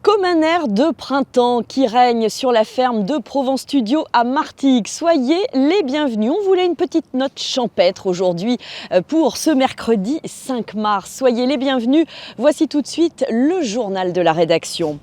Comme un air de printemps qui règne sur la ferme de Provence Studio à Martigues. Soyez les bienvenus. On voulait une petite note champêtre aujourd'hui pour ce mercredi 5 mars. Soyez les bienvenus. Voici tout de suite le journal de la rédaction.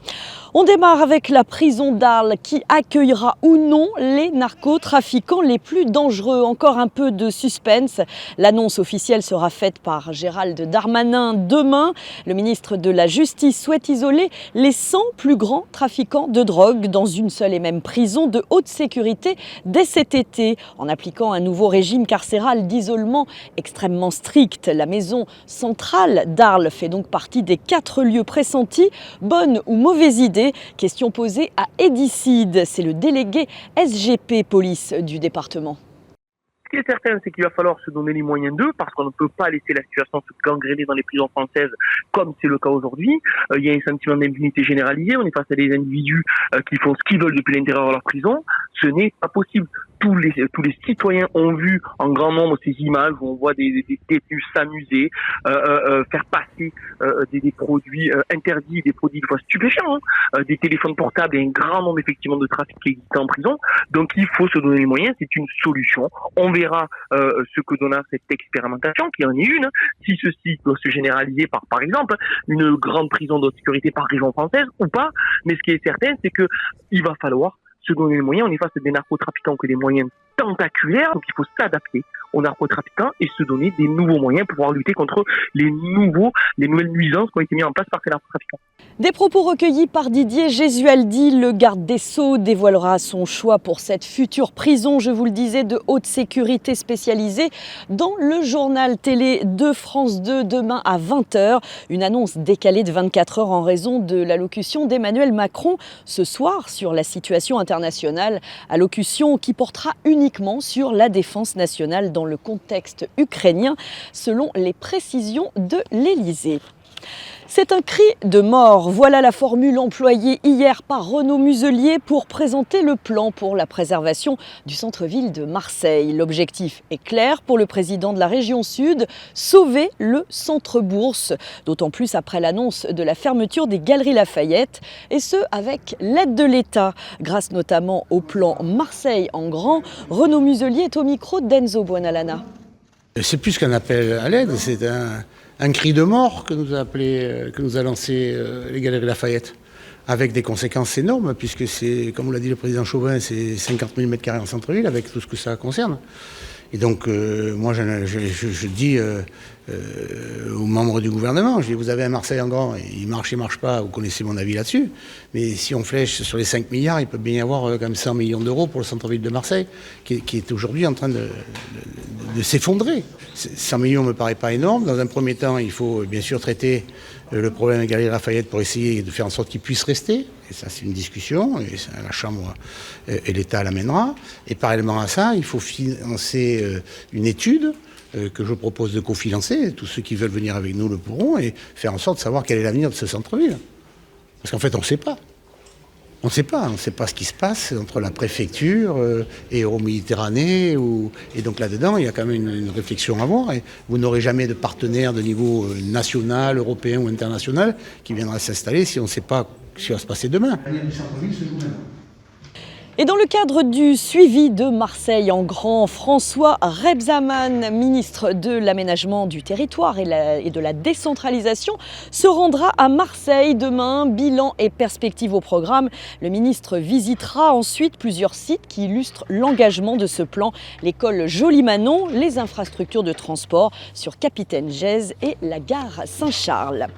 On démarre avec la prison d'Arles qui accueillera ou non les narcotrafiquants les plus dangereux. Encore un peu de suspense. L'annonce officielle sera faite par Gérald Darmanin demain. Le ministre de la Justice souhaite isoler les 100 plus grands trafiquants de drogue dans une seule et même prison de haute sécurité dès cet été, en appliquant un nouveau régime carcéral d'isolement extrêmement strict. La maison centrale d'Arles fait donc partie des 4 lieux pressentis. Bonne ou mauvaise idée? Question posée à Edicide, c'est le délégué SGP police du département. Ce qui est certain, c'est qu'il va falloir se donner les moyens d'eux, parce qu'on ne peut pas laisser la situation se gangréner dans les prisons françaises comme c'est le cas aujourd'hui. Il y a un sentiment d'impunité généralisé, on est face à des individus qui font ce qu'ils veulent depuis l'intérieur de leur prison. Ce n'est pas possible. Tous les citoyens ont vu en grand nombre ces images où on voit des détenus s'amuser, faire passer des produits interdits, des produits de fois stupéfiants, des téléphones portables et un grand nombre effectivement de trafic qui existe en prison. Donc il faut se donner les moyens, c'est une solution. On verra ce que donnera cette expérimentation, qui en est une. Si ceci doit se généraliser par exemple, une grande prison de haute sécurité par région française ou pas. Mais ce qui est certain, c'est que il va falloir se donner les moyens. On est face à des narcotrafiquants qui ont des moyens tentaculaires, donc il faut s'adapter aux narcotrafiquants et se donner des nouveaux moyens pour pouvoir lutter contre les nouvelles nuisances qui ont été mises en place par ces narcotrafiquants. Des propos recueillis par Didier Gesualdi, le garde des Sceaux dévoilera son choix pour cette future prison, je vous le disais, de haute sécurité spécialisée dans le journal télé de France 2 demain à 20h. Une annonce décalée de 24 heures en raison de l'allocution d'Emmanuel Macron ce soir sur la situation internationale, allocution qui portera uniquement sur la défense nationale dans le contexte ukrainien, selon les précisions de l'Élysée. C'est un cri de mort. Voilà la formule employée hier par Renaud Muselier pour présenter le plan pour la préservation du centre-ville de Marseille. L'objectif est clair pour le président de la région Sud, sauver le centre-bourse, d'autant plus après l'annonce de la fermeture des Galeries Lafayette, et ce avec l'aide de l'État. Grâce notamment au plan Marseille en grand, Renaud Muselier est au micro d'Enzo Buonalana. C'est plus qu'un appel à l'aide, c'est un cri de mort que nous a lancé les Galeries Lafayette, avec des conséquences énormes, puisque c'est, comme l'a dit le président Chauvin, c'est 50 000 m² en centre-ville, avec tout ce que ça concerne. Et donc, moi, je dis aux membres du gouvernement, je dis, vous avez un Marseille en grand, il marche pas, vous connaissez mon avis là-dessus, mais si on flèche sur les 5 milliards, il peut bien y avoir quand même 100 millions d'euros pour le centre-ville de Marseille, qui est aujourd'hui en train de s'effondrer. 100 millions ne me paraît pas énorme. Dans un premier temps, il faut bien sûr traiter le problème des Galeries Lafayette pour essayer de faire en sorte qu'il puisse rester. Et ça, c'est une discussion, et la Chambre et l'État l'amènera. Et parallèlement à ça, il faut financer une étude que je propose de cofinancer. Tous ceux qui veulent venir avec nous le pourront, et faire en sorte de savoir quel est l'avenir de ce centre-ville. Parce qu'en fait, on ne sait pas. On ne sait pas ce qui se passe entre la préfecture et Euroméditerranée. Et donc là-dedans, il y a quand même une réflexion à avoir. Et vous n'aurez jamais de partenaire de niveau national, européen ou international qui viendra s'installer si on ne sait pas ce qui va se passer demain. Et dans le cadre du suivi de Marseille en grand, François Rebsamen, ministre de l'Aménagement du territoire et de la décentralisation, se rendra à Marseille demain. Bilan et perspective au programme. Le ministre visitera ensuite plusieurs sites qui illustrent l'engagement de ce plan. L'école Joly-Manon, les infrastructures de transport sur Capitaine Gèze et la gare Saint-Charles.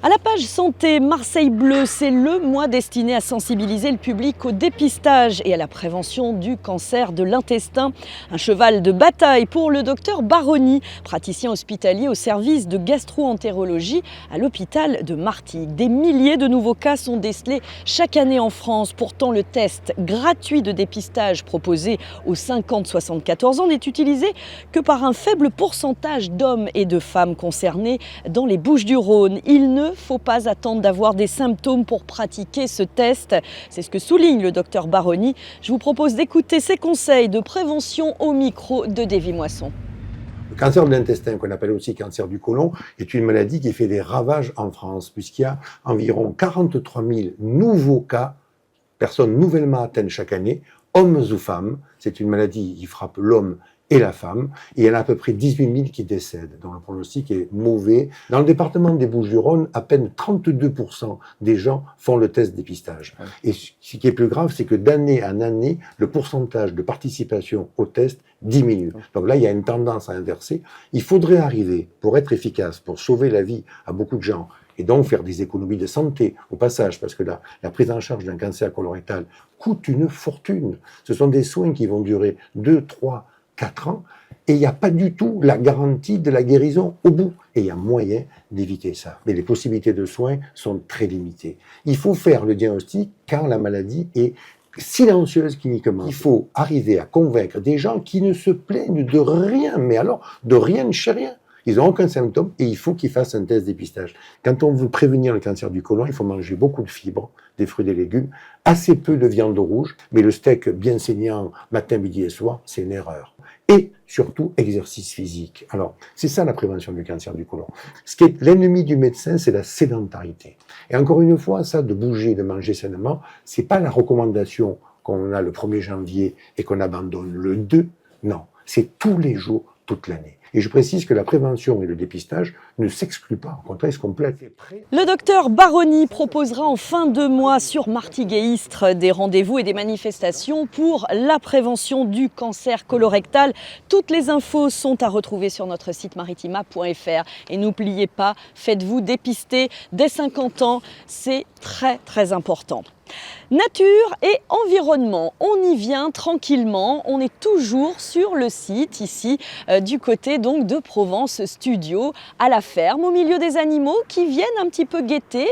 À la page santé, Marseille Bleu, c'est le mois destiné à sensibiliser le public au dépistage et à la prévention du cancer de l'intestin. Un cheval de bataille pour le docteur Baroni, praticien hospitalier au service de gastro-entérologie à l'hôpital de Martigues. Des milliers de nouveaux cas sont décelés chaque année en France. Pourtant, le test gratuit de dépistage proposé aux 50-74 ans n'est utilisé que par un faible pourcentage d'hommes et de femmes concernés dans les Bouches-du-Rhône. Il ne faut pas attendre d'avoir des symptômes pour pratiquer ce test. C'est ce que souligne le docteur Baroni. Je vous propose d'écouter ses conseils de prévention au micro de Davy Moisson. Le cancer de l'intestin, qu'on appelle aussi cancer du côlon, est une maladie qui fait des ravages en France, puisqu'il y a environ 43 000 nouveaux cas, personnes nouvellement atteintes chaque année, hommes ou femmes. C'est une maladie qui frappe l'homme et la femme, et il y en a à peu près 18 000 qui décèdent, dont le pronostic est mauvais. Dans le département des Bouches-du-Rhône, à peine 32% des gens font le test dépistage. Et ce qui est plus grave, c'est que d'année en année, le pourcentage de participation au test diminue. Donc là, il y a une tendance à inverser. Il faudrait arriver, pour être efficace, pour sauver la vie à beaucoup de gens, et donc faire des économies de santé au passage, parce que la prise en charge d'un cancer colorectal coûte une fortune. Ce sont des soins qui vont durer 2, 3, 4 ans, et il n'y a pas du tout la garantie de la guérison au bout. Et il y a moyen d'éviter ça. Mais les possibilités de soins sont très limitées. Il faut faire le diagnostic quand la maladie est silencieuse cliniquement. Il faut arriver à convaincre des gens qui ne se plaignent de rien, mais alors de rien de chez rien. Ils n'ont aucun symptôme et il faut qu'ils fassent un test dépistage. Quand on veut prévenir le cancer du côlon, il faut manger beaucoup de fibres, des fruits et des légumes, assez peu de viande rouge, mais le steak bien saignant matin, midi et soir, c'est une erreur. Et surtout, exercice physique. Alors, c'est ça la prévention du cancer du côlon. Ce qui est l'ennemi du médecin, c'est la sédentarité. Et encore une fois, ça, de bouger, de manger sainement, c'est pas la recommandation qu'on a le 1er janvier et qu'on abandonne le 2. Non, c'est tous les jours, toute l'année. Et je précise que la prévention et le dépistage ne s'excluent pas, au contraire, ils se complètent. Le docteur Baroni proposera en fin de mois sur Martigues-Istres des rendez-vous et des manifestations pour la prévention du cancer colorectal. Toutes les infos sont à retrouver sur notre site maritima.fr. Et n'oubliez pas, faites-vous dépister dès 50 ans, c'est très très important. Nature et environnement, on y vient tranquillement, on est toujours sur le site ici du côté donc de Provence Studio à la ferme au milieu des animaux qui viennent un petit peu guetter,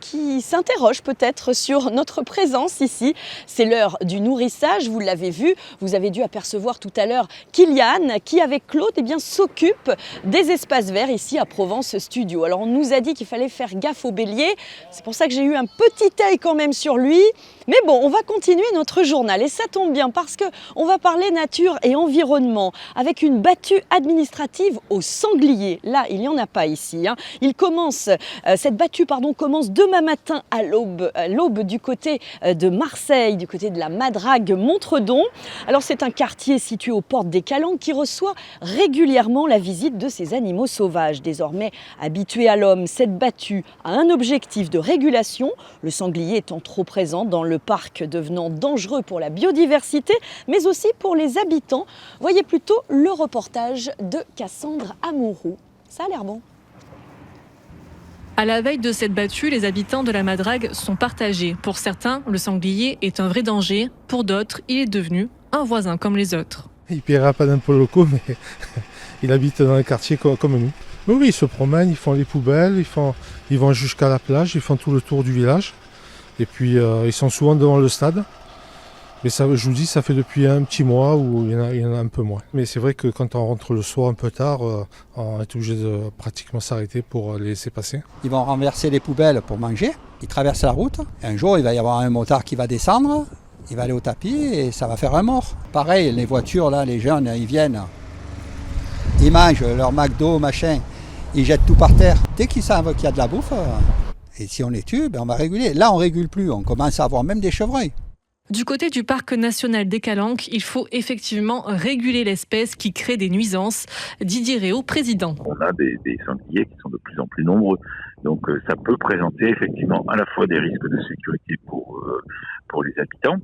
qui s'interrogent peut-être sur notre présence ici. C'est l'heure du nourrissage, vous l'avez vu, vous avez dû apercevoir tout à l'heure Kylian qui avec Claude s'occupe des espaces verts ici à Provence Studio. Alors on nous a dit qu'il fallait faire gaffe au bélier, c'est pour ça que j'ai eu un petit œil quand même sur lui. Mais bon, on va continuer notre journal et ça tombe bien parce qu'on va parler nature et environnement avec une battue administrative au sanglier. Là, il n'y en a pas ici. Cette battue commence demain matin à l'aube du côté de Marseille, du côté de la Madrague Montredon. Alors c'est un quartier situé aux portes des Calanques qui reçoit régulièrement la visite de ces animaux sauvages. Désormais habitué à l'homme, cette battue a un objectif de régulation, le sanglier étant trop présent dans le parc devenant dangereux pour la biodiversité, mais aussi pour les habitants. Voyez plutôt le reportage de Cassandre Amouroux. Ça a l'air bon. À la veille de cette battue, les habitants de la Madrague sont partagés. Pour certains, le sanglier est un vrai danger. Pour d'autres, il est devenu un voisin comme les autres. Il ne paiera pas d'impôts locaux, mais il habite dans le quartier comme nous. Oui, ils se promènent, ils font les poubelles, ils vont jusqu'à la plage, ils font tout le tour du village. Et puis ils sont souvent devant le stade. Mais ça, je vous dis, ça fait depuis un petit mois où il y en a un peu moins. Mais c'est vrai que quand on rentre le soir un peu tard, on est obligé de pratiquement s'arrêter pour les laisser passer. Ils vont renverser les poubelles pour manger. Ils traversent la route. Et un jour, il va y avoir un motard qui va descendre. Il va aller au tapis et ça va faire un mort. Pareil, les voitures, là, les jeunes, ils viennent. Ils mangent leur McDo, machin. Ils jettent tout par terre. Dès qu'ils savent qu'il y a de la bouffe... Et si on les tue, on va réguler. Là, on ne régule plus. On commence à avoir même des chevreuils. Du côté du parc national des Calanques, il faut effectivement réguler l'espèce qui crée des nuisances. Didier Réau, président. On a des sangliers qui sont de plus en plus nombreux. Donc ça peut présenter effectivement à la fois des risques de sécurité pour les habitants,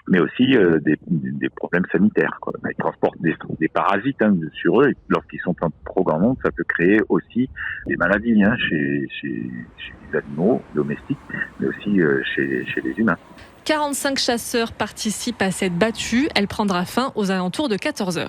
mais aussi des problèmes sanitaires, quoi. Ils transportent des parasites sur eux, et lorsqu'ils sont en trop grand nombre, ça peut créer aussi des maladies chez les animaux domestiques, mais aussi chez les humains. 45 chasseurs participent à cette battue. Elle prendra fin aux alentours de 14h.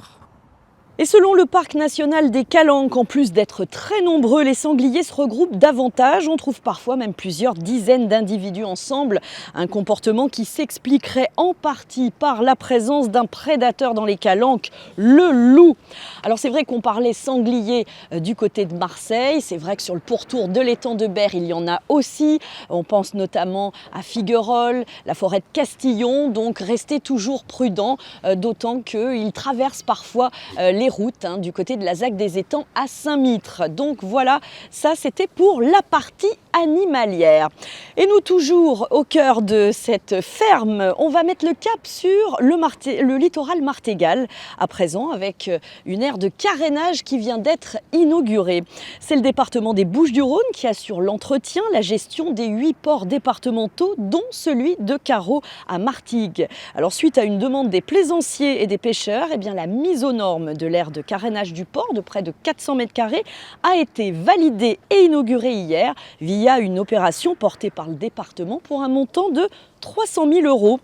Et selon le parc national des Calanques, en plus d'être très nombreux, les sangliers se regroupent davantage. On trouve parfois même plusieurs dizaines d'individus ensemble. Un comportement qui s'expliquerait en partie par la présence d'un prédateur dans les Calanques, le loup. Alors c'est vrai qu'on parlait sanglier du côté de Marseille. C'est vrai que sur le pourtour de l'étang de Berre, il y en a aussi. On pense notamment à Figuerolles, la forêt de Castillon. Donc restez toujours prudents, d'autant qu'ils traversent parfois les routes du côté de la ZAC des Étangs à Saint-Mitre. Donc voilà, ça c'était pour la partie animalière. Et nous, toujours au cœur de cette ferme, on va mettre le cap sur le littoral martégal, à présent avec une aire de carénage qui vient d'être inaugurée. C'est le département des Bouches-du-Rhône qui assure l'entretien, la gestion des 8 ports départementaux, dont celui de Carreau à Martigues. Alors suite à une demande des plaisanciers et des pêcheurs, eh bien, la mise aux normes de l'aire de carénage du port de près de 400 m² a été validée et inaugurée hier via une opération portée par le département pour un montant de 300 000 €.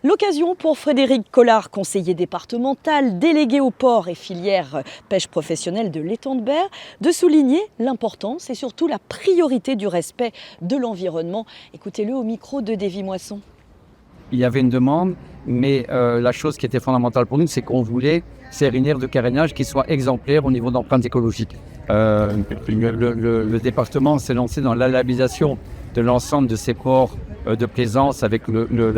L'occasion pour Frédéric Collard, conseiller départemental, délégué au port et filière pêche professionnelle de l'étang de Berre, de souligner l'importance et surtout la priorité du respect de l'environnement. Écoutez-le au micro de Davy Moisson. Il y avait une demande, mais la chose qui était fondamentale pour nous, c'est qu'on voulait faire une aire de carénage qui soit exemplaire au niveau d'empreinte écologique. Le département s'est lancé dans la labellisation de l'ensemble de ces ports de plaisance avec le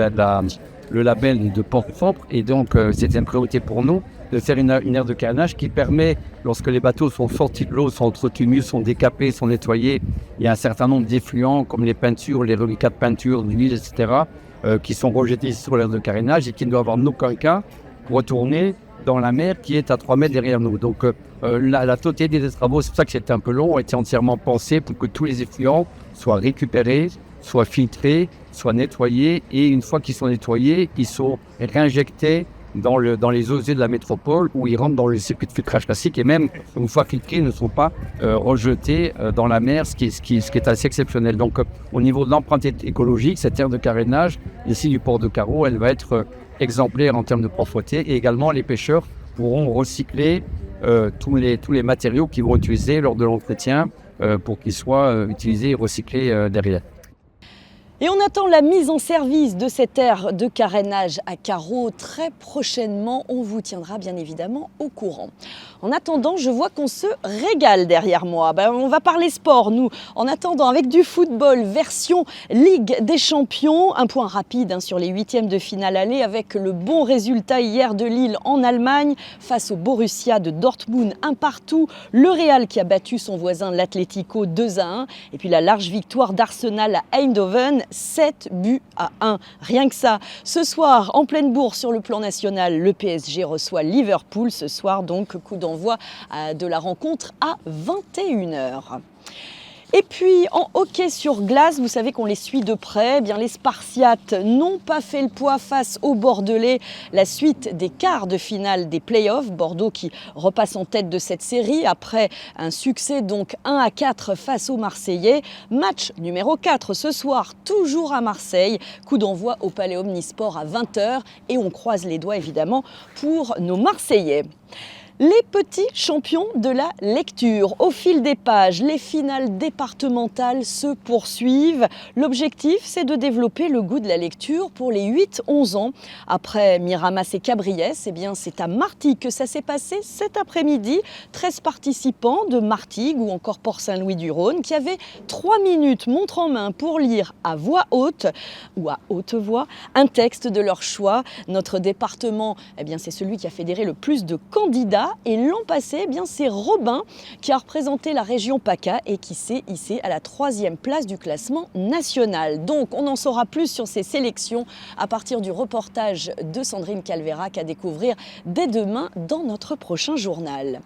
label de port propre. Et donc, c'était une priorité pour nous de faire une aire de carénage qui permet, lorsque les bateaux sont sortis de l'eau, sont entretenus, sont décapés, sont nettoyés, il y a un certain nombre d'effluents comme les peintures, les reliquats de peinture, d'huile, etc., qui sont rejetés sur l'aire de carénage et qui ne doivent en aucun cas retourner dans la mer qui est à 3 mètres derrière nous. Donc la totalité des travaux, c'est pour ça que c'était un peu long, ont été entièrement pensés pour que tous les effluents soient récupérés, soient filtrés, soient nettoyés, et une fois qu'ils sont nettoyés, ils sont réinjectés dans les eaux usées de la métropole, où ils rentrent dans le circuit de filtrage classique, et même une fois filtrés, ils ne sont pas rejetés dans la mer, ce qui est assez exceptionnel. Donc au niveau de l'empreinte écologique, cette aire de carénage ici du port de Carreau, elle va être exemplaire en termes de propreté, et également les pêcheurs pourront recycler tous les matériaux qu'ils vont utiliser lors de l'entretien pour qu'ils soient utilisés et recyclés derrière. Et on attend la mise en service de cette aire de carénage à carreaux très prochainement. On vous tiendra bien évidemment au courant. En attendant, je vois qu'on se régale derrière moi. On va parler sport, nous. En attendant, avec du football version Ligue des Champions. Un point rapide sur les 8e de finale aller avec le bon résultat hier de Lille en Allemagne face au Borussia de Dortmund 1-1. Le Real qui a battu son voisin l'Atlético 2-1. Et puis la large victoire d'Arsenal à Eindhoven 7-1. Rien que ça. Ce soir, en pleine bourse sur le plan national, le PSG reçoit Liverpool. Ce soir, donc, coup d'envoi de la rencontre à 21h. Et puis en hockey sur glace, vous savez qu'on les suit de près. Eh bien, les Spartiates n'ont pas fait le poids face aux Bordelais. La suite des quarts de finale des playoffs. Bordeaux qui repasse en tête de cette série après un succès donc 1-4 face aux Marseillais. Match numéro 4 ce soir, toujours à Marseille. Coup d'envoi au Palais Omnisport à 20h. Et on croise les doigts évidemment pour nos Marseillais. Les petits champions de la lecture. Au fil des pages, les finales départementales se poursuivent. L'objectif, c'est de développer le goût de la lecture pour les 8-11 ans. Après Miramas et Cabriès, eh bien, c'est à Martigues que ça s'est passé cet après-midi. 13 participants de Martigues ou encore Port-Saint-Louis-du-Rhône qui avaient 3 minutes montre en main pour lire à voix haute ou à haute voix un texte de leur choix. Notre département, eh bien, c'est celui qui a fédéré le plus de candidats. Et l'an passé, eh bien, c'est Robin qui a représenté la région PACA et qui s'est hissé à la 3e place du classement national. Donc, on en saura plus sur ces sélections à partir du reportage de Sandrine Calverac à découvrir dès demain dans notre prochain journal.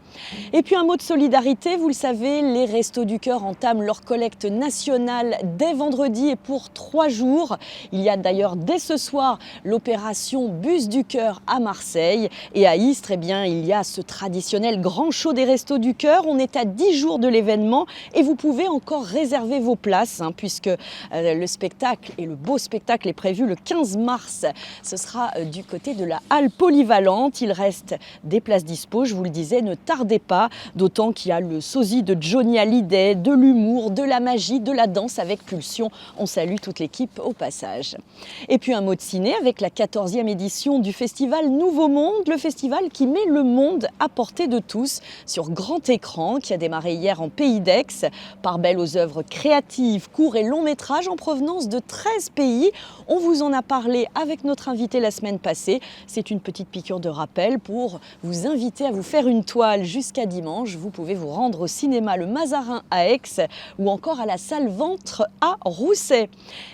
Et puis, un mot de solidarité. Vous le savez, les Restos du Cœur entament leur collecte nationale dès vendredi et pour 3 jours. Il y a d'ailleurs dès ce soir l'opération Bus du Cœur à Marseille. Et à Istres, eh bien, il y a ce traditionnel grand show des Restos du Cœur. On est à 10 jours de l'événement et vous pouvez encore réserver vos places puisque le spectacle et le beau spectacle est prévu le 15 mars. Ce sera du côté de la halle polyvalente. Il reste des places dispo, je vous le disais, ne tardez pas. D'autant qu'il y a le sosie de Johnny Hallyday, de l'humour, de la magie, de la danse avec Pulsion. On salue toute l'équipe au passage. Et puis un mot de ciné avec la 14e édition du festival Nouveau Monde, le festival qui met le monde à portée de tous sur grand écran qui a démarré hier en Pays d'Aix. Part belle aux œuvres créatives, courts et longs métrages en provenance de 13 pays. On vous en a parlé avec notre invité la semaine passée. C'est une petite piqûre de rappel pour vous inviter à vous faire une toile jusqu'à dimanche. Vous pouvez vous rendre au cinéma Le Mazarin à Aix ou encore à la salle Ventre à Rousset.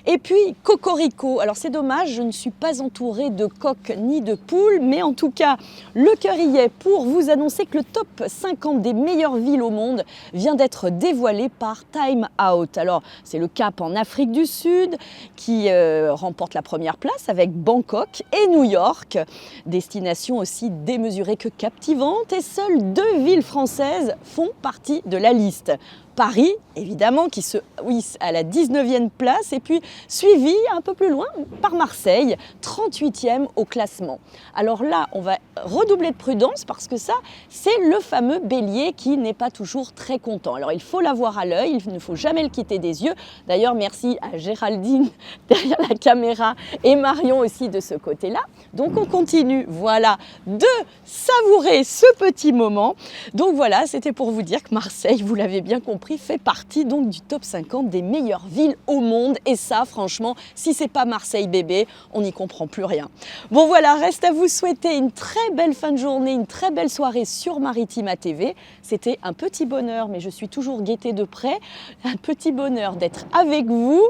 Et puis Cocorico. Alors c'est dommage, je ne suis pas entourée de coqs ni de poules, mais en tout cas, le cœur y est pour vous annoncer que le top 50 des meilleures villes au monde vient d'être dévoilé par Time Out. Alors c'est le Cap en Afrique du Sud qui remporte la première place avec Bangkok et New York. Destination aussi démesurée que captivante, et seules 2 villes françaises font partie de la liste. Paris, évidemment, qui se hisse à la 19e place, et puis suivi un peu plus loin par Marseille, 38e au classement. Alors là, on va redoubler de prudence parce que ça, c'est le fameux bélier qui n'est pas toujours très content. Alors il faut l'avoir à l'œil, il ne faut jamais le quitter des yeux. D'ailleurs, merci à Géraldine derrière la caméra et Marion aussi de ce côté-là. Donc on continue, voilà, de savourer ce petit moment. Donc voilà, c'était pour vous dire que Marseille, vous l'avez bien compris, fait partie donc du top 50 des meilleures villes au monde. Et ça, franchement, si c'est pas Marseille bébé, on n'y comprend plus rien. Bon voilà, reste à vous souhaiter une très belle fin de journée, une très belle soirée sur Maritima TV. C'était un petit bonheur, mais je suis toujours guettée de près. Un petit bonheur d'être avec vous.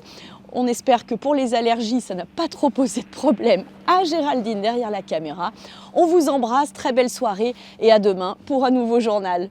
On espère que pour les allergies, ça n'a pas trop posé de problème à Géraldine derrière la caméra. On vous embrasse, très belle soirée et à demain pour un nouveau journal.